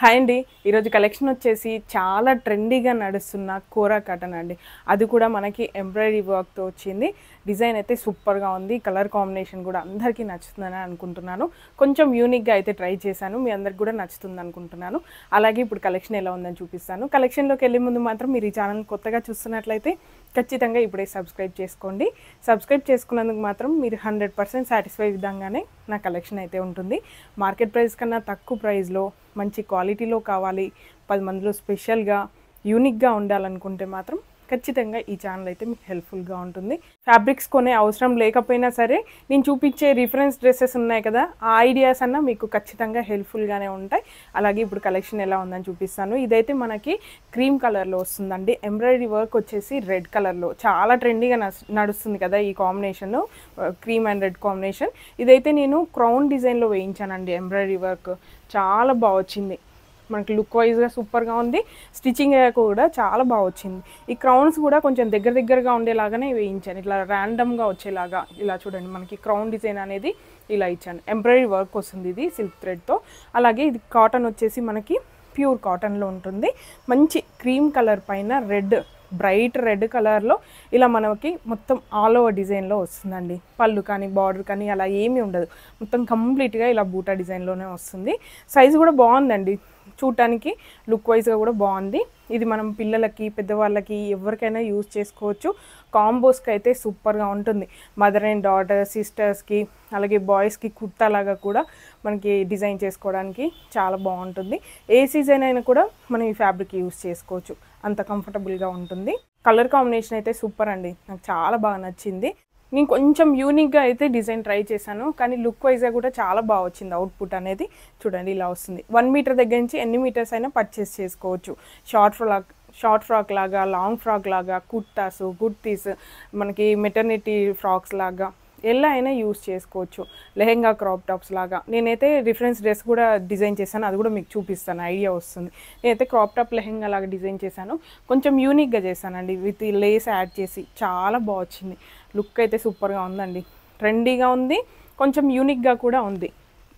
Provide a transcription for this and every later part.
Hi అండి. ఈరోజు collection వచ్చేసి చాలా ట్రెండీగా నడుస్తున్న కోరా కాటన్ అండి. అది కూడా మనకి ఎంబ్రాయిడరీ వర్క్తో వచ్చింది. డిజైన్ అయితే సూపర్గా ఉంది. కలర్ కాంబినేషన్ కూడా అందరికీ నచ్చుతుందని అనుకుంటున్నాను. కొంచెం యూనిక్గా అయితే ట్రై చేశాను. మీ అందరికి కూడా నచ్చుతుంది అనుకుంటున్నాను. అలాగే ఇప్పుడు కలెక్షన్ ఎలా ఉందని చూపిస్తాను. కలెక్షన్లోకి వెళ్ళే ముందు మాత్రం మీరు ఈ ఛానల్ కొత్తగా చూస్తున్నట్లయితే ఖచ్చితంగా ఇప్పుడే సబ్స్క్రైబ్ చేసుకోండి. సబ్స్క్రైబ్ చేసుకున్నందుకు మాత్రం మీరు 100% సాటిస్ఫై విధంగానే నా కలెక్షన్ అయితే ఉంటుంది. మార్కెట్ ప్రైస్ కన్నా తక్కువ ప్రైస్లో మంచి క్వాలిటీలో కావాలి, 10 మందిలో స్పెషల్గా యూనిక్గా ఉండాలనుకుంటే మాత్రం ఖచ్చితంగా ఈ ఛానల్ అయితే మీకు హెల్ప్ఫుల్గా ఉంటుంది. ఫ్యాబ్రిక్స్ కొనే అవసరం లేకపోయినా సరే నేను చూపించే రిఫరెన్స్ డ్రెస్సెస్ ఉన్నాయి కదా, ఆ ఐడియాస్ అన్న మీకు ఖచ్చితంగా హెల్ప్ఫుల్గానే ఉంటాయి. అలాగే ఇప్పుడు కలెక్షన్ ఎలా ఉందని చూపిస్తాను. ఇదైతే మనకి క్రీమ్ కలర్లో వస్తుందండి. ఎంబ్రాయిడరీ వర్క్ వచ్చేసి రెడ్ కలర్లో చాలా ట్రెండీగా నడుస్తుంది కదా ఈ combination, cream and red combination. ఇదైతే నేను క్రౌన్ డిజైన్లో వేయించానండి. ఎంబ్రాయిడరీ వర్క్ చాలా బాగా వచ్చింది. మనకి లుక్ వైజ్గా సూపర్గా ఉంది. స్టిచ్చింగ్ కూడా చాలా బాగా వచ్చింది. ఈ క్రౌన్స్ కూడా కొంచెం దగ్గరగా ఉండేలాగానే వేయించాను. ఇట్లా ర్యాండమ్గా వచ్చేలాగా ఇలా చూడండి. మనకి క్రౌన్ డిజైన్ అనేది ఇలా ఇచ్చాను. ఎంబ్రాయిడరీ వర్క్ వస్తుంది ఇది సిల్క్ థ్రెడ్తో. అలాగే ఇది కాటన్ వచ్చేసి మనకి ప్యూర్ కాటన్లో ఉంటుంది. మంచి క్రీమ్ కలర్ పైన రెడ్, బ్రైట్ రెడ్ కలర్లో ఇలా మనకి మొత్తం ఆల్ ఓవర్ డిజైన్లో వస్తుందండి. పళ్ళు కానీ బార్డర్ కానీ అలా ఏమీ ఉండదు. మొత్తం కంప్లీట్గా ఇలా బూటా డిజైన్లోనే వస్తుంది. సైజు కూడా బాగుందండి. చూడటానికి లుక్ వైజ్గా కూడా బాగుంది. ఇది మనం పిల్లలకి, పెద్దవాళ్ళకి ఎవరికైనా యూజ్ చేసుకోవచ్చు. కాంబోస్కి అయితే సూపర్గా ఉంటుంది. మదర్ అండ్ డాటర్, సిస్టర్స్కి, అలాగే బాయ్స్కి కుర్తాలాగా కూడా మనకి డిజైన్ చేసుకోవడానికి చాలా బాగుంటుంది. ఏ సీజన్ అయినా కూడా మనం ఈ ఫ్యాబ్రిక్ యూజ్ చేసుకోవచ్చు. అంత కంఫర్టబుల్గా ఉంటుంది. కలర్ కాంబినేషన్ అయితే సూపర్ అండి. నాకు చాలా బాగా నచ్చింది. నేను కొంచెం యూనిక్గా అయితే డిజైన్ ట్రై చేశాను, కానీ లుక్ వైజ్గా కూడా చాలా బాగా వచ్చింది. అవుట్పుట్ అనేది చూడండి ఇలా వస్తుంది. 1 మీటర్ దగ్గర నుంచి ఎన్ని మీటర్స్ అయినా పర్చేస్ చేసుకోవచ్చు. షార్ట్ ఫ్రాక్ లాగా, లాంగ్ ఫ్రాక్ లాగా, కుర్తాస్, కుర్తీస్, మనకి మెటర్నిటీ ఫ్రాక్స్ లాగా ఎలా అయినా యూజ్ చేసుకోవచ్చు. లెహెంగా, క్రాప్ టాప్స్ లాగా. నేనైతే రిఫరెన్స్ డ్రెస్ కూడా డిజైన్ చేశాను. అది కూడా మీకు చూపిస్తాను, ఐడియా వస్తుంది. నేనైతే క్రాప్ టాప్ లెహెంగా లాగా డిజైన్ చేశాను. కొంచెం యూనిక్గా చేశానండి, విత్ లేస్ యాడ్ చేసి. చాలా బాగా వచ్చింది. లుక్ అయితే సూపర్గా ఉందండి. ట్రెండీగా ఉంది, కొంచెం యూనిక్గా కూడా ఉంది.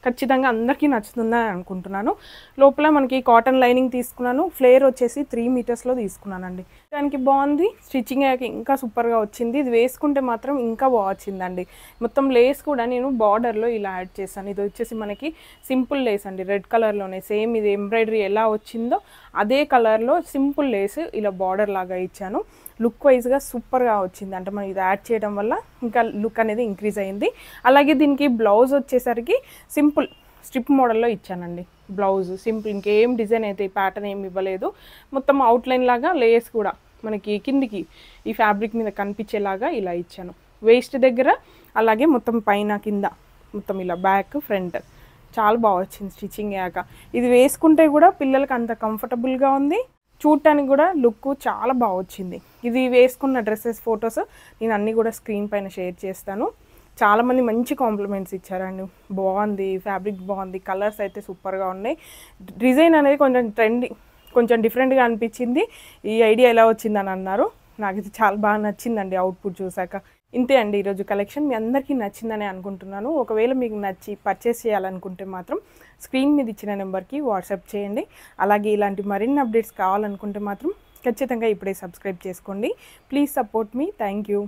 ఖచ్చితంగా అందరికీ నచ్చుతుందని అనుకుంటున్నాను. లోపల మనకి కాటన్ లైనింగ్ తీసుకున్నాను. ఫ్లేర్ వచ్చేసి 3 మీటర్స్లో తీసుకున్నానండి. దానికి బాగుంది. స్టిచ్చింగ్ అయ్యాక ఇంకా సూపర్గా వచ్చింది. ఇది వేసుకుంటే మాత్రం ఇంకా బాగా వచ్చిందండి. మొత్తం లేస్ కూడా నేను బార్డర్లో ఇలా యాడ్ చేశాను. ఇది వచ్చేసి మనకి సింపుల్ లేస్ అండి, రెడ్ కలర్లోనే. సేమ్ ఇది ఎంబ్రాయిడరీ ఎలా వచ్చిందో అదే కలర్లో సింపుల్ లేస్ ఇలా బార్డర్ లాగా ఇచ్చాను. లుక్ వైజ్గా సూపర్గా వచ్చింది. అంటే మనం ఇది యాడ్ చేయడం వల్ల ఇంకా లుక్ అనేది ఇంక్రీజ్ అయింది. అలాగే దీనికి బ్లౌజ్ వచ్చేసరికి సింపుల్ స్ట్రిప్ మోడల్లో ఇచ్చానండి. బ్లౌజ్ సింపుల్, ఇంకేం డిజైన్ అయితే ప్యాటర్న్ ఏమి ఇవ్వలేదు. మొత్తం అవుట్లైన్ లాగా లేస్ కూడా మనకి కిందికి ఈ ఫ్యాబ్రిక్ మీద కనిపించేలాగా ఇలా ఇచ్చాను. వేస్ట్ దగ్గర అలాగే మొత్తం పైన కింద మొత్తం ఇలా బ్యాక్ ఫ్రంట్ చాలా బాగా వచ్చింది స్టిచ్చింగ్ అయ్యాక. ఇది వేసుకుంటే కూడా పిల్లలకి అంత కంఫర్టబుల్గా ఉంది. చూడటానికి కూడా లుక్ చాలా బాగా వచ్చింది. ఇది వేసుకున్న డ్రెస్సెస్ ఫొటోస్ నేను అన్నీ కూడా స్క్రీన్ పైన షేర్ చేస్తాను. చాలామంది మంచి కాంప్లిమెంట్స్ ఇచ్చారండి. బాగుంది, ఫ్యాబ్రిక్ బాగుంది, కలర్స్ అయితే సూపర్గా ఉన్నాయి. డిజైన్ అనేది కొంచెం డిఫరెంట్గా అనిపించింది. ఈ ఐడియా ఎలా వచ్చిందని అన్నారు. నాకు ఇది చాలా బాగా నచ్చిందండి అవుట్పుట్ చూసాక. ఇంతే అండి ఈరోజు కలెక్షన్. మీ అందరికీ నచ్చిందని అనుకుంటున్నాను. ఒకవేళ మీకు నచ్చి పర్చేస్ చేయాలనుకుంటే మాత్రం స్క్రీన్ మీద ఇచ్చిన నెంబర్కి వాట్సాప్ చేయండి. అలాగే ఇలాంటి మరిన్ని అప్డేట్స్ కావాలనుకుంటే మాత్రం ఖచ్చితంగా ఇప్పుడే సబ్స్క్రైబ్ చేసుకోండి. Please support me. Thank you.